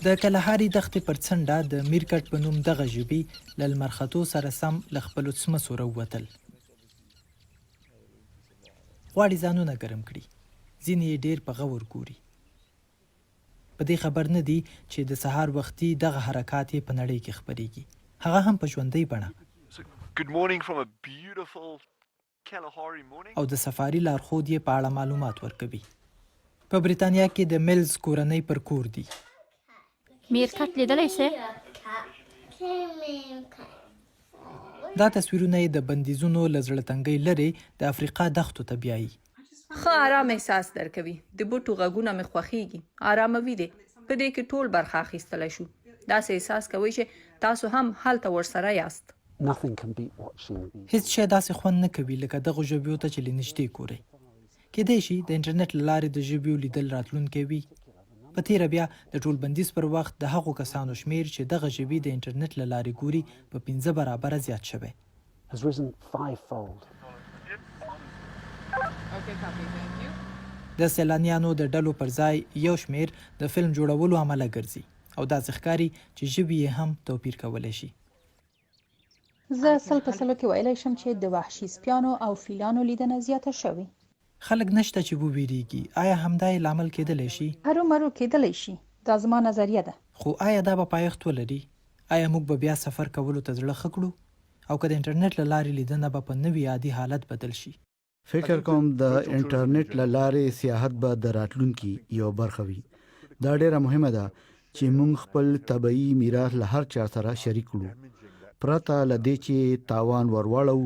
د کلهاري دښتې پر څنډه د میرکټ په نوم دغه ژبې له لمر ختو سره سم له خپلو څمڅو راووتل. غواړي ځانونه ګرم کړي، ځینې یې ډېر په غور ګوري. په دې خبر نه دي چې د سهار وختي دغه حرکات یې په نړۍ کې خپرېږي، هغه هم په ژوندۍ بڼه. او د سفاري لارښود یې په اړه معلومات ورکوي. په بریتانیا کې د میلز کورنۍ پر کور دي. میرکټ لیدلی سې؟ دا تصویرونه یې د بندیزونو له زړه تنګۍ لرې د افریقا دښتو ته بیایي. ښه آرام احساس درکوي. د بوټو غږونه مې خوښیږي، آراموي دي. په دې کې ټول برخه اخیستلی شو. داسې احساس کوئ چې تاسو هم هلته ورسره یاست. هیڅ شی داسې خوند نه کوي لکه دغو ژبیو ته چې له نږدې ګورئ. کیدای شي د انټرنیټ له لارې د ژبیو لیدل راتلونکی وي. په تیره بیا د ټول بندیز پر وخت د هغو کسانو شمیر چې دغه ژبې د انټرنیټ له لارې ګوري په 5 برابره زیات شوی. د سیلانیانو د ډلو پر ځای یو شمیر د فلم جوړولو عمله ګرځي او داسې ښکاري چې ژبې یې هم توپیر کولی شي. زه 100% کې ویلی شم چې د وحشي سپیانو او فیلانو لیدنه زیاته شوې. خلک نشته چې وویریږي. آیا همدا یې لامل کېدلی شي؟ هرومرو کېدلی شي. دا زما نظریه ده. خو آیا دا به پایښت ولري؟ آیا موږ به بیا سفر کولو ته زړه ښه کړو؟ او که د انټرنیټ له لارې لیدنه به په نوي عادي حالت بدل شي؟ فکر کوم د انټرنیټ له لارې سیاحت به د راتلونکي یو برخه وي. دا ډیره مهمه ده چې موږ خپل طبیعي میراث له هر چا سره شریک کړو، پرته له دې چې تاوان ورواړو،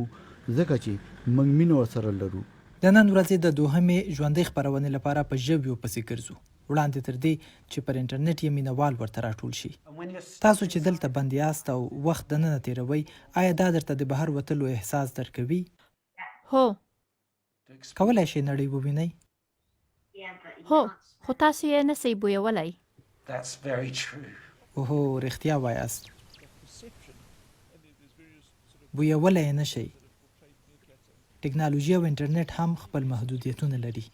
ځکه چې موږ مینه ورسره لرو. د نن ورځې د دوهمې ژوندۍ خپرونې لپاره په ژبیو پسې ګرځو، وړاندې تر دې چې پر انټرنیټ یې مینوال ورته راټول شي. تاسو چې دلته بند یاست او وخت دننه تیروئ، آیا دا درته د بهر وتلو احساس درکوي؟ هو. کولی شئ نړۍ ووینئ؟ هو، خو تاسو یې نسئ بویولی. اوهو، رښتیا وایاست. بویولی یې نشئ. ټکنالوژي او انټرنیټ هم خپل محدودیتونه لري.